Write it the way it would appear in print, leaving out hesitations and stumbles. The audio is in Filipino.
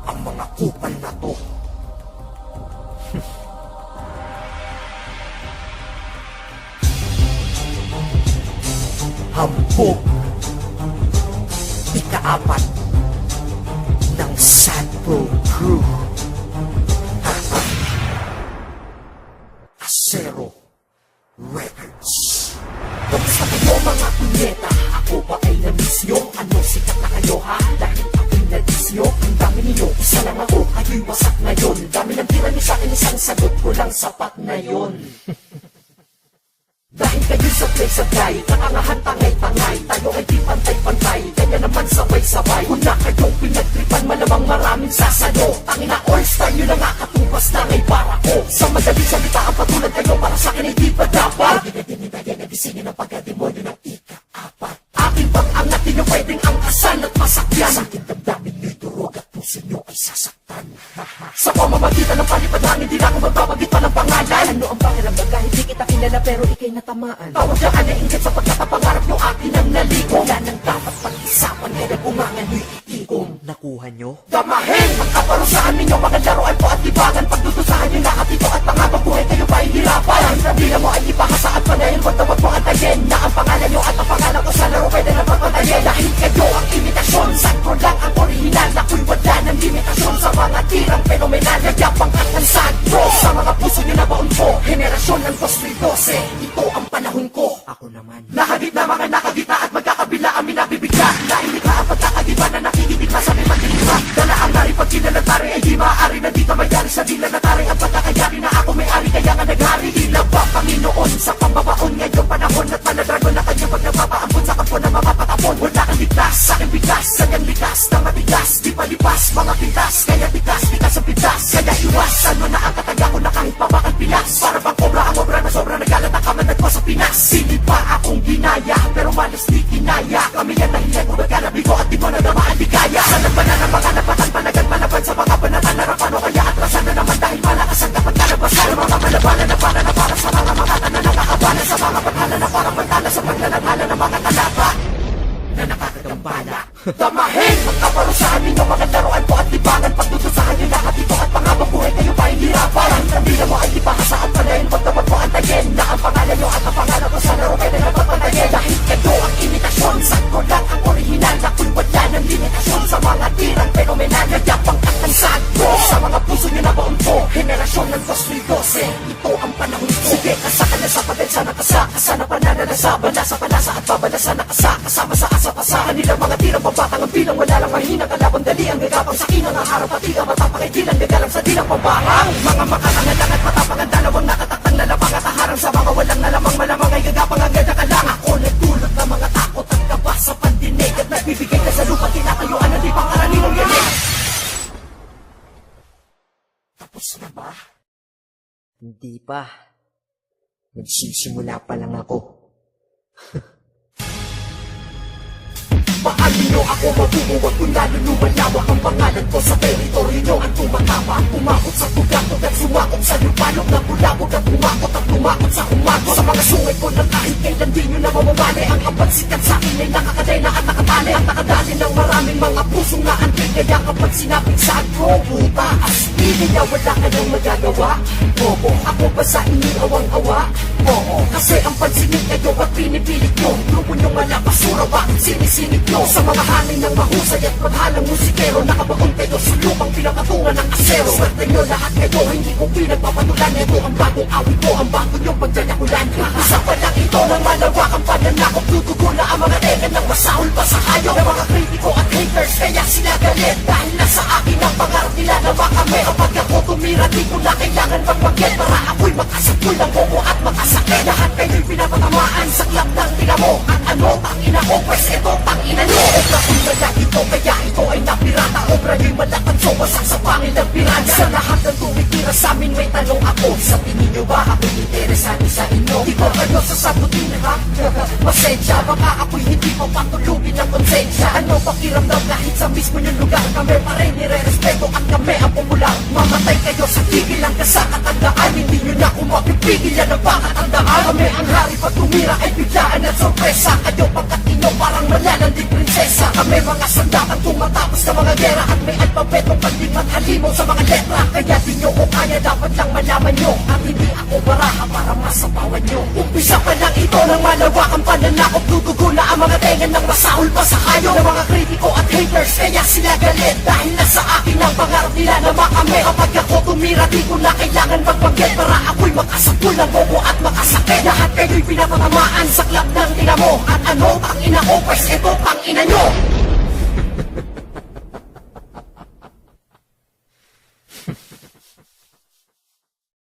ang mga kupal na to. Hambog, ika-4 ng Sad Pro Crew. Acero Records. Kamusta kayo mga punyeta? Ako ba ay namisyo? Ano sikat na kayo ha? Dahil ako'y nadisyo. Ang dami ninyo, isa lang ako. Kayo'y wasak na yun. Dami ng tira niyo sa'kin, isang sagot ko lang, sapat na yun. Dahil kayo sabay-sabay, kakangahan tangay-tangay. Tayo ay di pantay-pantay, kanya naman sabay-sabay. Una kayong pinagtripan, malamang maraming sasalo. Tangina all-star nyo na nga, katumbas na ngay para ko. Sa madaling salita ang patulad kayo, para sa'kin ay di pa dapat. Ginagin na disingin ang pagkademonyo ng ika-4. Aking bang angatin nyo, pwedeng angkasan at masakyan. Sa aking damdamin nyo'y durog at puso nyo ay sasaktan. Sa pamamagitan ng palipad hindi na ako magbabagit pa ng pangalan. Ano ang pakiramdam kahit di kita kilala pero ikay natamaan? Tawag niya ka na inggit sa pagkakapangarap nyo akin ang naligo. Yan ang dapat pag-isapan kaya umangan nyo'y iikom. Nakuha nyo? Damahin! Magkaparusaan ninyo mga laruan po at libangan. Pagdudusahan nyo lahat ito at pangabang buhay kayo pa hihirapan. Ang nabila mo ay ipahasaan pa na yun. Huwag na wag mo antayin na ang pangalan nyo at ang pangalan ko sa laro pwede na pagpatayin. Dahil kayo ang imitasyon, sakto lang ang orihinal. Ako'y wala ng limitasyon sa mga tirang fenomenal. Nagyapang at ng sagro sa mga puso nyo na baon ko. Henerasyon ng 2012, ito ang panahon ko. Ako naman nahagit na mga nakagita at magkakabila ang minabibigla. Naimikha ang pagkakagiba na nakikinig na sa may magdilima. Dala ang nari pag kinalatari ay di maaari na dito magyari sa dila na tari. Ang pagkakayari na ako may-ari kaya nga naghari. Tila ba Panginoon sa pambabaon ngayong panahon at manadragon na kanyang pag napapaambon sa kampo na mapapatapon. Wala kang ligtas, sa aking biglas, sa kanyang likas na matigas. Di palipas, mga pintas, kaya tikas, tikas ang pintas. Kaya iwasan mo na ang kataga ko na kahit pa bakal pilas. Para bang kobra ang obra na sobra nagalat ang kamandag ko sa Pinas. Hindi pa akong ginaya, pero malas di kinaya. Kami yan nahinay mo nagkanabigo at di mo nagamaan di kaya. Sa nagbanan ng mga napatan, panagan panaban sa mga banatan narapan o kaya atrasan na naman dahil malakas ang kapag kalabasan. Ang mga malabanan na para sa mga makatan na nakakabala. Sa mga paghala na parang pantala sa paglalaghala ng mga talaba na nakakagambala. Damahin! Magkaparusahan ninyo mga laruan po at libangan. Pagdudusahan nyo lahat ito at pangabang buhay kayo pa hihirapan. Ang nabila mo ay ipahasaan pa na yun. Huwag na wag mo antayin na ang pangalan nyo at ang pangalan ko sa laro pwede na pagpatayin. Dahil kayo ang imitasyon, sakto lang ang orihinal. Ako'y wala ng limitasyon sa mga tirang fenomenal. Nagyapang at ang sagro sa mga puso nyo na baon ko. Henerasyon ng 2012, ito ang panahon ko. Sige, kasakan na sa padensa na kasa na pananalasa, balasa palasa at babalasa na kasa. Kasama sa asa-pasahan nilang mga tirang pabatang ang bilang. Wala lang mahinang kalabang dali ang gagapang sa kinang harap pati ang matapang ay dilang gagalang sa dilang pambarang. Mga makatangalang at matapang ang dalawang nakatakang lalapang at aharang sa mga walang nalamang malamang ay gagapang ang gagakalang. Ako nagdulot ng mga takot at kaba sa pandinig at nagbibigay ka sa lupa kinatayuan ng di pangaraninong yanig. Tapos na ba? Hindi pa. Nagsisimula pa lang ako. Paano nyo ako mabubuwag kung lalo lumalawak ang pangalan ko sa teritoryo nyo at tumatama ang pumakot sa tugatog at sumakot sa lupalok na bulabog at pumakot at tumakot sa umagot sa mga sungay ko ng kahit kailan di nyo na mamamali. Ang kapansikat sa akin ay nakakadena at nakatali at nakadali ng maraming mga pusong naantig. Kaya kapag sinaping sa agro, puta asli, kaya wala kayong magagawa. Oo, ako ba sa inyo awang-awa? Oo, kasi ang pansinig kayo at pinipilit nyo. Grupo nyo malakas, sura bakit sinisingit nyo? Sa mga hangin ng mahusay at maghalang musikero, nakabaon kayo sa lupang pinakatungan ng asero. Swerte nyo lahat kayo, hindi ko pinagpapatulan. Ito ang bagong awit ko, ang bago nyong pagdadakulan. Isa pa lang ito ng malawak ang pananakot. Tutugula ang mga teken ng masaul pa sa hayo ng mga kritiko at haters, kaya sila galit. Dahil nasa akin ang pangarap nila na makami. Kapag ako tumira, di ko na kailangan magpagyan. Para ako'y makasapul ng bobo at makasakit. Lahat kayo'y pinapatamaan sa klap ng tinamo. At ano, tangina ko, pues ito, tangina nyo. Obra ko'y mala ito, kaya ito ay napirata. Obra nyo'y malakad, so wasak sa pangil ng pirata. Sa lahat ng tumitira sa amin may tanong ako. Sa tingin nyo ba ako'y interesado sa inyo? Di ba kayo sasagutin ha? Pasensya, baka ako'y hindi pa patulugin ng konsensya. Ano pakiramdam kahit sa mismo yung lugar? Kami pa rin nire-respeto at kami ang pumulang. Mamatay kayo sa tigil lang kasakatandaan. Hindi nyo na kung mapipigil yan ang pakatandaan. Kami ang hari pag tumira ay biglaan at sorpresa. Kayo pagkat inyo parang malalanding prinsesa. Kami kami mga sandakan tumatapos sa mga gera. At may alpabetong panlipat halimaw sa mga letra. Kaya di nyo ko kaya, dapat lang malaman nyo. At hindi ako baraha para masapawan nyo. Umpisa pa lang ito ng malawakang pananakop. Dudugo na ang mga tenga ng masahol pa sa hayo ng mga kritiko at haters. Kaya sila galit dahil nasa akin ang pangarap nila na makamit. Kapag ako tumira di ko na kailangan magbanggit para ako'y makasapul ng bobo at makasakit. Lahat kayo'y pinapatamaan sa klap ng ina mo. At ano, pang ina ko, pues ito pang ina nyo.